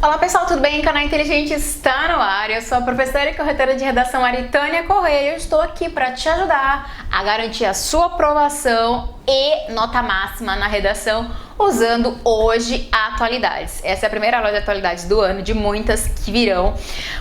Olá pessoal, tudo bem? O Canal Inteligente está no ar. Eu sou a professora e corretora de redação Aritânia Correia. Eu estou aqui para te ajudar a garantir a sua aprovação e nota máxima na redação usando hoje atualidades. Essa é a primeira aula de atualidades do ano, de muitas que virão.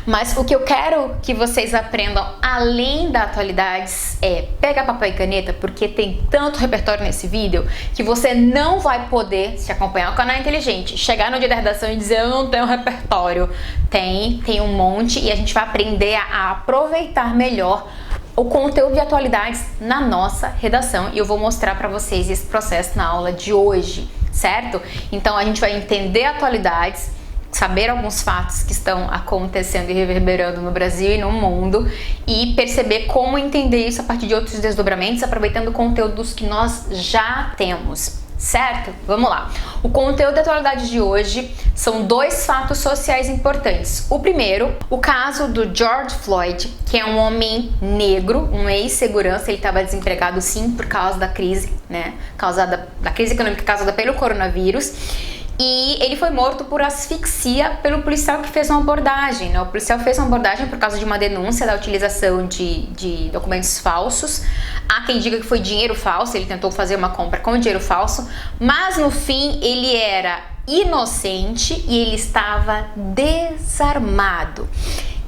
Mas o que eu quero que vocês aprendam além da atualidades é pegar papel e caneta, porque tem tanto repertório nesse vídeo que você não vai poder se acompanhar o Canal Inteligente, chegar no dia da redação e dizer eu não tenho repertório. Tem um monte e a gente vai aprender a aproveitar melhor o conteúdo de atualidades na nossa redação e eu vou mostrar para vocês esse processo na aula de hoje, certo? Então a gente vai entender atualidades, saber alguns fatos que estão acontecendo e reverberando no Brasil e no mundo e perceber como entender isso a partir de outros desdobramentos, aproveitando conteúdos que nós já temos. Certo? Vamos lá. O conteúdo da atualidade de hoje são dois fatos sociais importantes. O primeiro, o caso do George Floyd, que é um homem negro, um ex-segurança, ele estava desempregado sim por causa da crise, né? Causada da crise econômica causada pelo coronavírus. E ele foi morto por asfixia pelo policial que fez uma abordagem, né? O policial fez uma abordagem por causa de uma denúncia da utilização de documentos falsos. Há quem diga que foi dinheiro falso, ele tentou fazer uma compra com dinheiro falso, mas no fim ele era inocente e ele estava desarmado.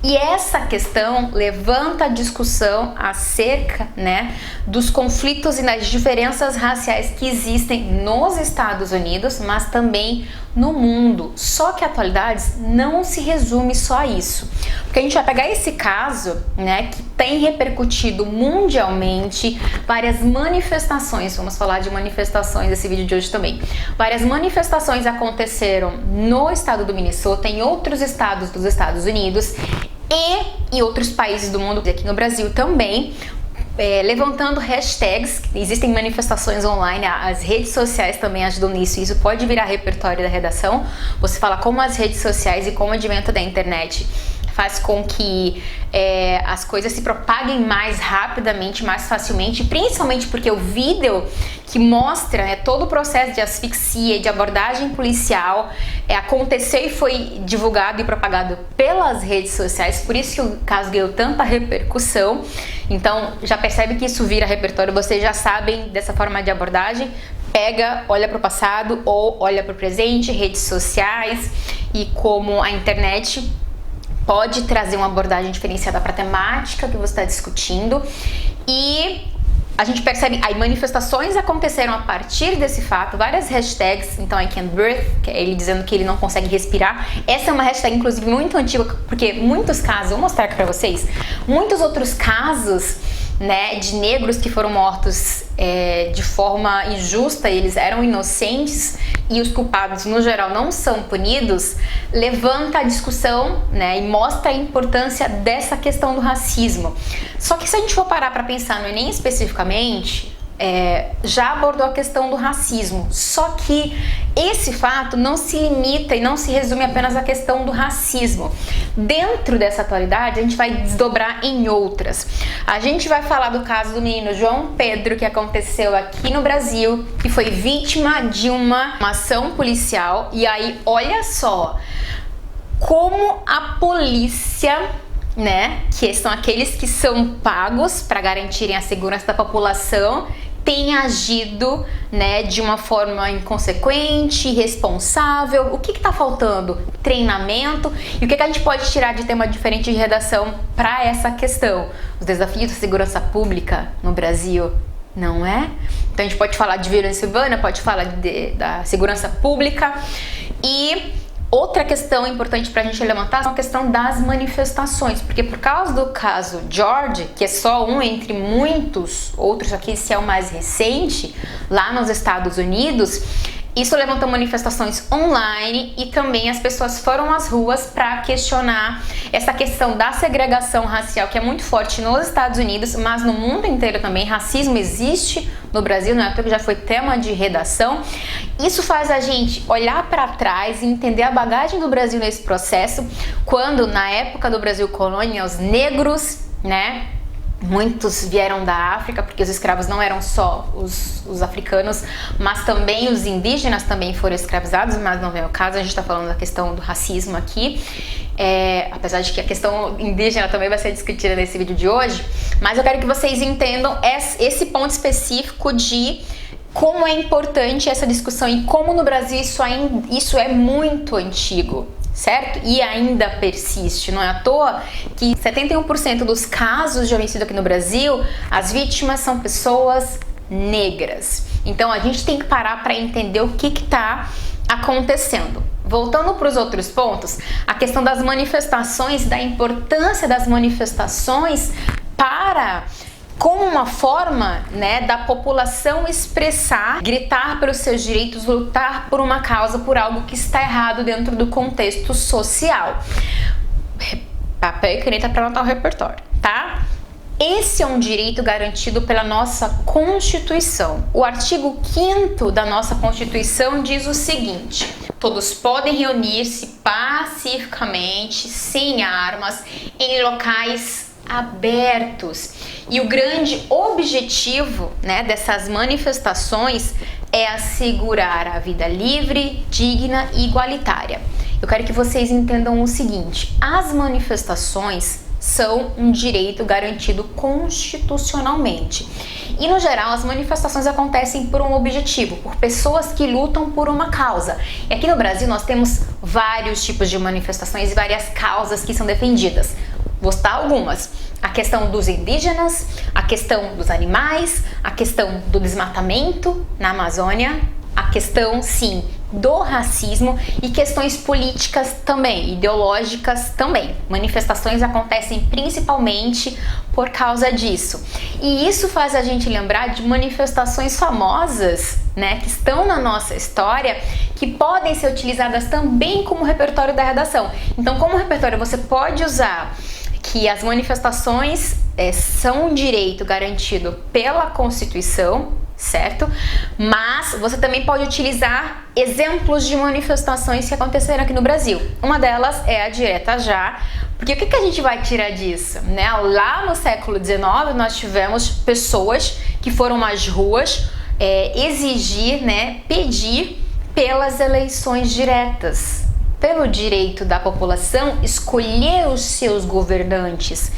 E essa questão levanta a discussão acerca, né, dos conflitos e das diferenças raciais que existem nos Estados Unidos, mas também no mundo. Só que a atualidades não se resume só a isso. Porque a gente vai pegar esse caso, né, que tem repercutido mundialmente, várias manifestações, vamos falar de manifestações nesse vídeo de hoje também. Várias manifestações aconteceram no estado do Minnesota, em outros estados dos Estados Unidos, e em outros países do mundo, aqui no Brasil também, levantando hashtags. Existem manifestações online, as redes sociais também ajudam nisso, isso pode virar repertório da redação. Você fala como as redes sociais e como o advento da internet faz com que as coisas se propaguem mais rapidamente, mais facilmente, principalmente porque o vídeo que mostra, né, todo o processo de asfixia, de abordagem policial, aconteceu e foi divulgado e propagado pelas redes sociais, por isso que o caso ganhou tanta repercussão. Então já percebe que isso vira repertório, vocês já sabem dessa forma de abordagem. Pega, olha para o passado ou olha para o presente, redes sociais e como a internet pode trazer uma abordagem diferenciada para a temática que você está discutindo. E a gente percebe, aí manifestações aconteceram a partir desse fato, várias hashtags, então I can't breathe, que é ele dizendo que ele não consegue respirar. Essa é uma hashtag inclusive muito antiga, porque muitos casos, vou mostrar aqui para vocês, muitos outros casos, né, de negros que foram mortos de forma injusta, eles eram inocentes e os culpados no geral não são punidos, levanta a discussão, né, e mostra a importância dessa questão do racismo. Só que se a gente for parar para pensar no Enem especificamente, já abordou a questão do racismo, só que esse fato não se limita e não se resume apenas à questão do racismo. Dentro dessa atualidade, a gente vai desdobrar em outras. A gente vai falar do caso do menino João Pedro, que aconteceu aqui no Brasil, que foi vítima de uma ação policial. E aí, olha só como a polícia, né, que são aqueles que são pagos para garantirem a segurança da população, tem agido, né, de uma forma inconsequente, irresponsável. O que está faltando? Treinamento. E o que a gente pode tirar de tema diferente de redação para essa questão? Os desafios da segurança pública no Brasil, não é? Então a gente pode falar de violência urbana, pode falar da segurança pública. E outra questão importante para a gente levantar é a questão das manifestações, porque por causa do caso George, que é só um entre muitos outros, aqui esse é o mais recente, lá nos Estados Unidos, isso levantou manifestações online e também as pessoas foram às ruas para questionar essa questão da segregação racial, que é muito forte nos Estados Unidos, mas no mundo inteiro também. Racismo existe no Brasil, não é porque já foi tema de redação. Isso faz a gente olhar para trás e entender a bagagem do Brasil nesse processo, quando na época do Brasil colônia, os negros, né, Muitos vieram da África, porque os escravos não eram só os africanos, mas também os indígenas também foram escravizados, mas não vem ao caso, a gente está falando da questão do racismo aqui, apesar de que a questão indígena também vai ser discutida nesse vídeo de hoje, mas eu quero que vocês entendam esse ponto específico de como é importante essa discussão e como no Brasil isso é muito antigo. Certo? E ainda persiste. Não é à toa que 71% dos casos de homicídio aqui no Brasil, as vítimas são pessoas negras. Então a gente tem que parar para entender o que está acontecendo. Voltando para os outros pontos, a questão das manifestações, da importância das manifestações como uma forma, né, da população expressar, gritar pelos seus direitos, lutar por uma causa, por algo que está errado dentro do contexto social. Papel e caneta para anotar o repertório, tá? Esse é um direito garantido pela nossa Constituição. O artigo 5º da nossa Constituição diz o seguinte: todos podem reunir-se pacificamente, sem armas, em locais abertos. E o grande objetivo, né, dessas manifestações é assegurar a vida livre, digna e igualitária. Eu quero que vocês entendam o seguinte: as manifestações são um direito garantido constitucionalmente. E no geral, as manifestações acontecem por um objetivo, por pessoas que lutam por uma causa. E aqui no Brasil nós temos vários tipos de manifestações e várias causas que são defendidas. Vou citar algumas: a questão dos indígenas, a questão dos animais, a questão do desmatamento na Amazônia, a questão, sim, do racismo e questões políticas também, ideológicas também. Manifestações acontecem principalmente por causa disso. E isso faz a gente lembrar de manifestações famosas, né, que estão na nossa história, que podem ser utilizadas também como repertório da redação. Então, como repertório, você pode usar que as manifestações são um direito garantido pela Constituição, certo? Mas você também pode utilizar exemplos de manifestações que aconteceram aqui no Brasil. Uma delas é a Direta Já, porque o que a gente vai tirar disso, né? Lá no século XIX, nós tivemos pessoas que foram às ruas exigir, né, pedir pelas eleições diretas, pelo direito da população escolher os seus governantes.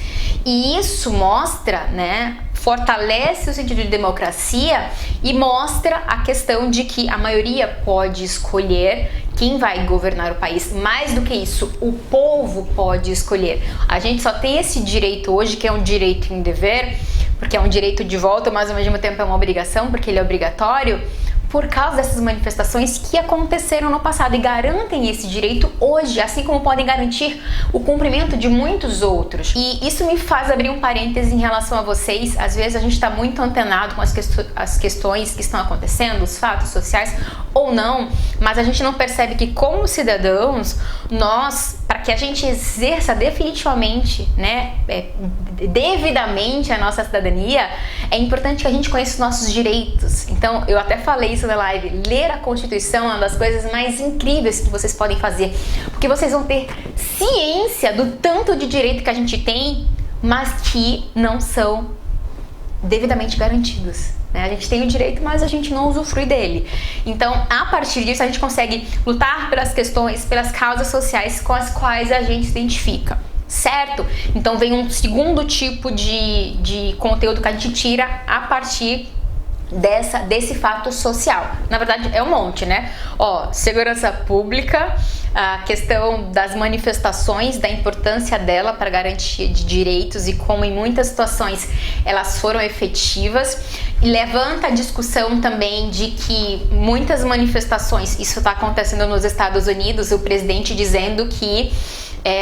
E isso mostra, né, fortalece o sentido de democracia e mostra a questão de que a maioria pode escolher quem vai governar o país. Mais do que isso, o povo pode escolher. A gente só tem esse direito hoje, que é um direito em dever, porque é um direito de volta, mas ao mesmo tempo é uma obrigação, porque ele é obrigatório, por causa dessas manifestações que aconteceram no passado e garantem esse direito hoje, assim como podem garantir o cumprimento de muitos outros. E isso me faz abrir um parêntese em relação a vocês. Às vezes a gente está muito antenado com as questões que estão acontecendo, os fatos sociais ou não, mas a gente não percebe que, como cidadãos, nós, para que a gente exerça definitivamente, né, devidamente a nossa cidadania, é importante que a gente conheça os nossos direitos. Então, eu até falei isso na live, ler a Constituição é uma das coisas mais incríveis que vocês podem fazer, porque vocês vão ter ciência do tanto de direito que a gente tem, mas que não são devidamente garantidos. A gente tem o direito, mas a gente não usufrui dele. Então, a partir disso, a gente consegue lutar pelas questões, pelas causas sociais com as quais a gente se identifica, certo? Então, vem um segundo tipo de conteúdo que a gente tira a partir desse fato social. Na verdade, é um monte, né? Segurança pública, a questão das manifestações, da importância dela para garantia de direitos e como em muitas situações elas foram efetivas. E levanta a discussão também de que muitas manifestações, isso está acontecendo nos Estados Unidos, o presidente dizendo que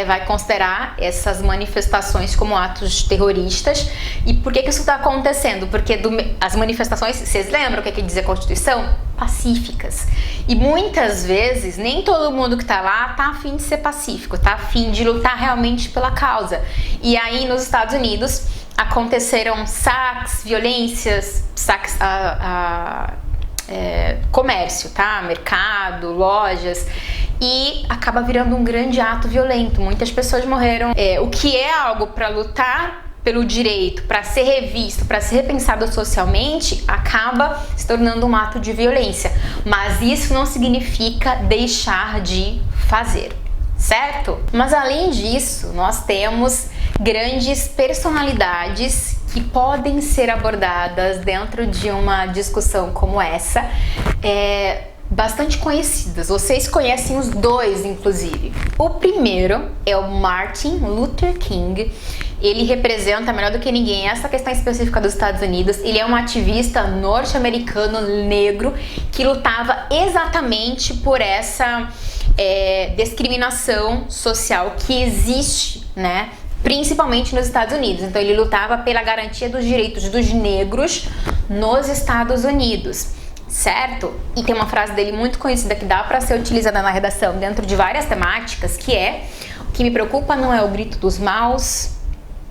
vai considerar essas manifestações como atos terroristas. E por que isso está acontecendo? Porque as manifestações, vocês lembram o que diz a Constituição? Pacíficas. E muitas vezes, nem todo mundo que está lá está a fim de ser pacífico, está a fim de lutar realmente pela causa. E aí, nos Estados Unidos, aconteceram saques, violências, saques comércio, tá? Mercado, lojas, e acaba virando um grande ato violento. Muitas pessoas morreram, o que é algo para lutar pelo direito, para ser revisto, para ser repensado socialmente, acaba se tornando um ato de violência. Mas isso não significa deixar de fazer, certo? Mas além disso, nós temos grandes personalidades que podem ser abordadas dentro de uma discussão como essa, bastante conhecidas. Vocês conhecem os dois, inclusive. O primeiro é o Martin Luther King. Ele representa, melhor do que ninguém, essa questão específica dos Estados Unidos. Ele é um ativista norte-americano negro que lutava exatamente por essa discriminação social que existe, né? Principalmente nos Estados Unidos. Então ele lutava pela garantia dos direitos dos negros nos Estados Unidos, certo? E tem uma frase dele muito conhecida que dá para ser utilizada na redação dentro de várias temáticas, que é: o que me preocupa não é o grito dos maus,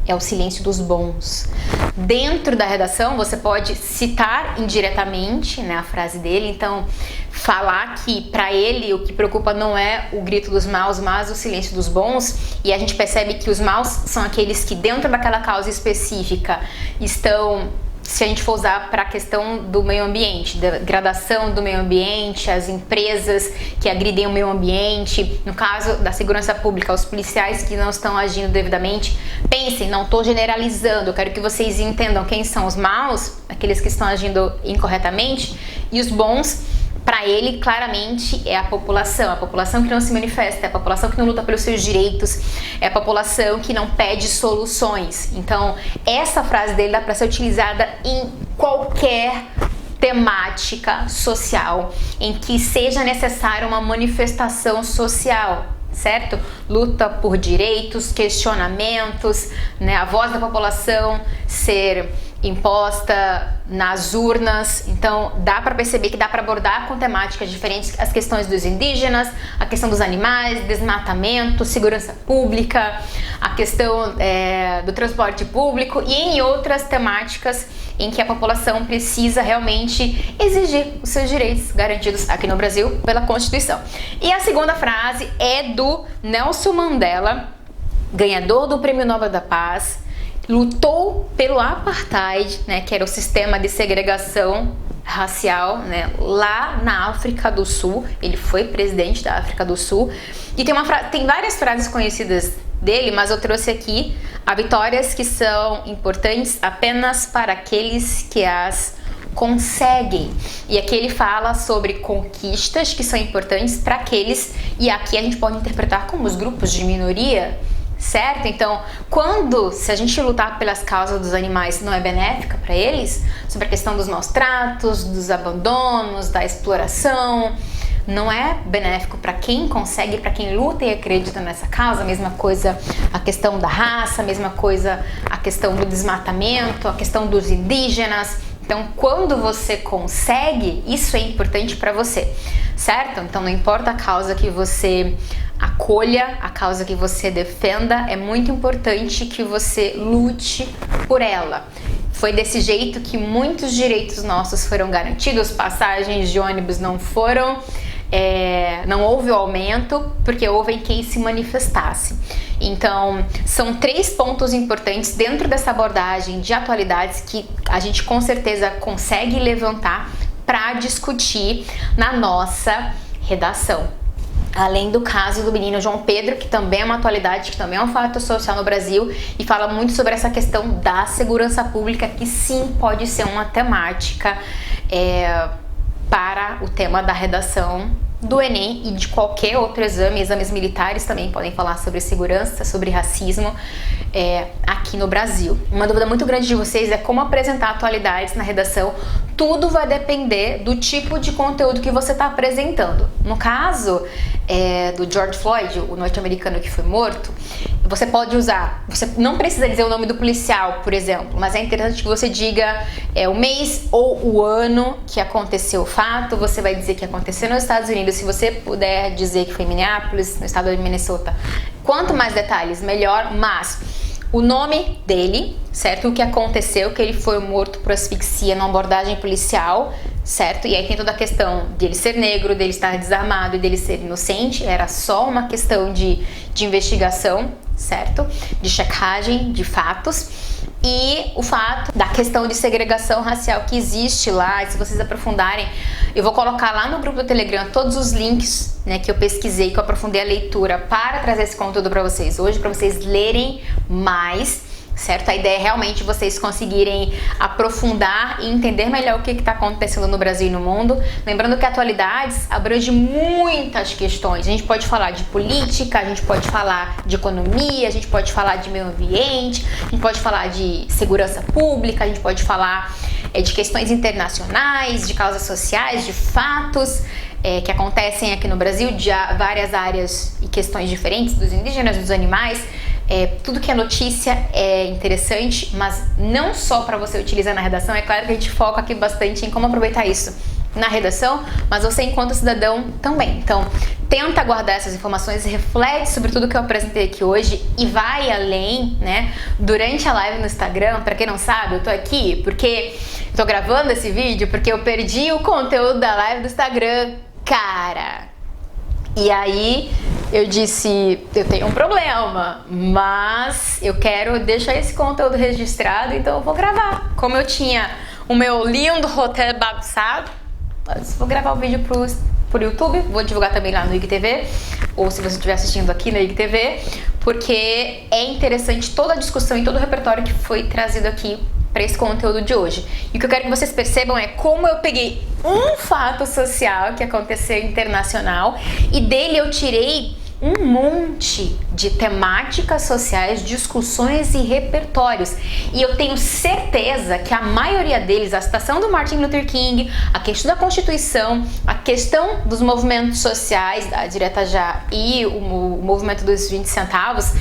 é o silêncio dos bons. Dentro da redação você pode citar indiretamente, né, a frase dele. Então falar que para ele o que preocupa não é o grito dos maus, mas o silêncio dos bons. E a gente percebe que os maus são aqueles que dentro daquela causa específica estão, se a gente for usar para a questão do meio ambiente, da degradação do meio ambiente, as empresas que agridem o meio ambiente, no caso da segurança pública, os policiais que não estão agindo devidamente. Pensem, não estou generalizando, eu quero que vocês entendam quem são os maus, aqueles que estão agindo incorretamente, e os bons, para ele, claramente, é a população que não se manifesta, é a população que não luta pelos seus direitos, é a população que não pede soluções. Então, essa frase dele dá para ser utilizada em qualquer temática social em que seja necessária uma manifestação social, certo? Luta por direitos, questionamentos, né? A voz da população ser imposta nas urnas. Então dá para perceber que dá para abordar com temáticas diferentes as questões dos indígenas, a questão dos animais, desmatamento, segurança pública, a questão do transporte público e em outras temáticas em que a população precisa realmente exigir os seus direitos garantidos aqui no Brasil pela Constituição. E a segunda frase é do Nelson Mandela, ganhador do Prêmio Nobel da Paz. Lutou pelo apartheid, né, que era o sistema de segregação racial, né, lá na África do Sul. Ele foi presidente da África do Sul. E tem várias frases conhecidas dele, mas eu trouxe aqui: há vitórias que são importantes apenas para aqueles que as conseguem. E aqui ele fala sobre conquistas que são importantes para aqueles, e aqui a gente pode interpretar como os grupos de minoria, certo? Então, se a gente lutar pelas causas dos animais não é benéfica para eles, sobre a questão dos maus tratos, dos abandonos, da exploração, não é benéfico para quem consegue, para quem luta e acredita nessa causa. A mesma coisa a questão da raça, a mesma coisa a questão do desmatamento, a questão dos indígenas. Então, quando você consegue, isso é importante para você, certo? Então, não importa a causa que você acolha, a causa que você defenda, é muito importante que você lute por ela. Foi desse jeito que muitos direitos nossos foram garantidos. Passagens de ônibus não foram, não houve o aumento, porque houve quem se manifestasse. Então, são 3 pontos importantes dentro dessa abordagem de atualidades que a gente com certeza consegue levantar para discutir na nossa redação. Além do caso do menino João Pedro, que também é uma atualidade, que também é um fato social no Brasil e fala muito sobre essa questão da segurança pública, que sim pode ser uma temática para o tema da redação do Enem e de qualquer outro exame. Exames militares também podem falar sobre segurança, sobre racismo aqui no Brasil. Uma dúvida muito grande de vocês é como apresentar atualidades na redação. Tudo vai depender do tipo de conteúdo que você está apresentando. No caso do George Floyd, o norte-americano que foi morto, você pode usar, você não precisa dizer o nome do policial, por exemplo, mas é interessante que você diga o mês ou o ano que aconteceu o fato. Você vai dizer que aconteceu nos Estados Unidos. Se você puder dizer que foi em Minneapolis, no estado de Minnesota, quanto mais detalhes, melhor. Mas o nome dele, certo? O que aconteceu, que ele foi morto por asfixia numa abordagem policial, certo? E aí tem toda a questão dele ser negro, dele estar desarmado e dele ser inocente. Era só uma questão de investigação, certo? De checagem de fatos. e o fato da questão de segregação racial que existe lá. E se vocês aprofundarem, eu vou colocar lá no grupo do Telegram todos os links, né, que eu pesquisei, que eu aprofundei a leitura para trazer esse conteúdo para vocês hoje, para vocês lerem mais, certo? A ideia é realmente vocês conseguirem aprofundar e entender melhor o que está acontecendo no Brasil e no mundo. Lembrando que atualidades abrange muitas questões. A gente pode falar de política, a gente pode falar de economia, a gente pode falar de meio ambiente, a gente pode falar de segurança pública, a gente pode falar de questões internacionais, de causas sociais, de fatos que acontecem aqui no Brasil, de várias áreas e questões diferentes, dos indígenas, dos animais. Tudo que é notícia é interessante, mas não só para você utilizar na redação. É claro que a gente foca aqui bastante em como aproveitar isso na redação, mas você enquanto cidadão também. Então, tenta guardar essas informações, reflete sobre tudo que eu apresentei aqui hoje e vai além, né? Durante a live no Instagram, para quem não sabe, eu tô aqui porque eu tô gravando esse vídeo porque eu perdi o conteúdo da live do Instagram, cara. E aí eu disse, eu tenho um problema, mas eu quero deixar esse conteúdo registrado, então eu vou gravar. Como eu tinha o meu lindo roteiro bagunçado, vou gravar o vídeo pro YouTube, vou divulgar também lá no IGTV, ou se você estiver assistindo aqui no IGTV, porque é interessante toda a discussão e todo o repertório que foi trazido aqui para esse conteúdo de hoje. E o que eu quero que vocês percebam é como eu peguei um fato social que aconteceu internacional e dele eu tirei um monte de temáticas sociais, discussões e repertórios. E eu tenho certeza que a maioria deles, a citação do Martin Luther King, a questão da Constituição, a questão dos movimentos sociais, da Direta Já e o movimento dos 20 centavos,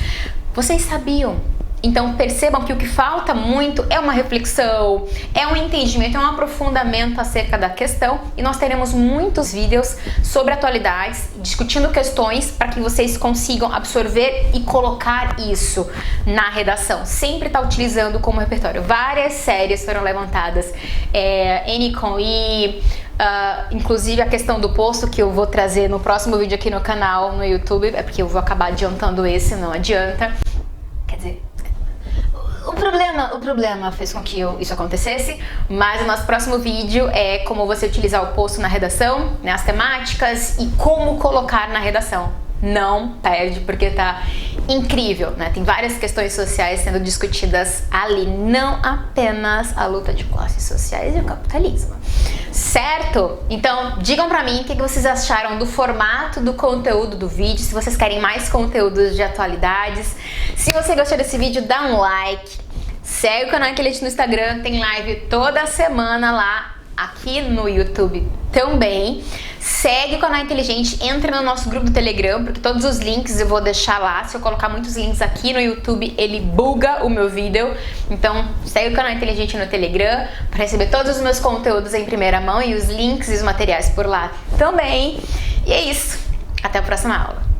vocês sabiam. Então percebam que o que falta muito é uma reflexão, é um entendimento, é um aprofundamento acerca da questão, e nós teremos muitos vídeos sobre atualidades, discutindo questões para que vocês consigam absorver e colocar isso na redação. Sempre está utilizando como repertório. Várias séries foram levantadas, N com I, inclusive a questão do posto que eu vou trazer no próximo vídeo aqui no canal, no YouTube, é porque eu vou acabar adiantando esse, não adianta. Quer dizer, o problema fez com que isso acontecesse, mas o nosso próximo vídeo é como você utilizar o post na redação, né, as temáticas e como colocar na redação. Não perde, porque tá incrível, né? Tem várias questões sociais sendo discutidas ali, não apenas a luta de classes sociais e o capitalismo. Certo? Então, digam pra mim o que vocês acharam do formato do conteúdo do vídeo, se vocês querem mais conteúdos de atualidades. Se você gostou desse vídeo, dá um like, segue o canal Inteligente no Instagram, tem live toda semana lá, aqui no YouTube também. Segue o canal Inteligente, entra no nosso grupo do Telegram, porque todos os links eu vou deixar lá. Se eu colocar muitos links aqui no YouTube, ele buga o meu vídeo. Então, segue o canal Inteligente no Telegram para receber todos os meus conteúdos em primeira mão e os links e os materiais por lá também. E é isso. Até a próxima aula.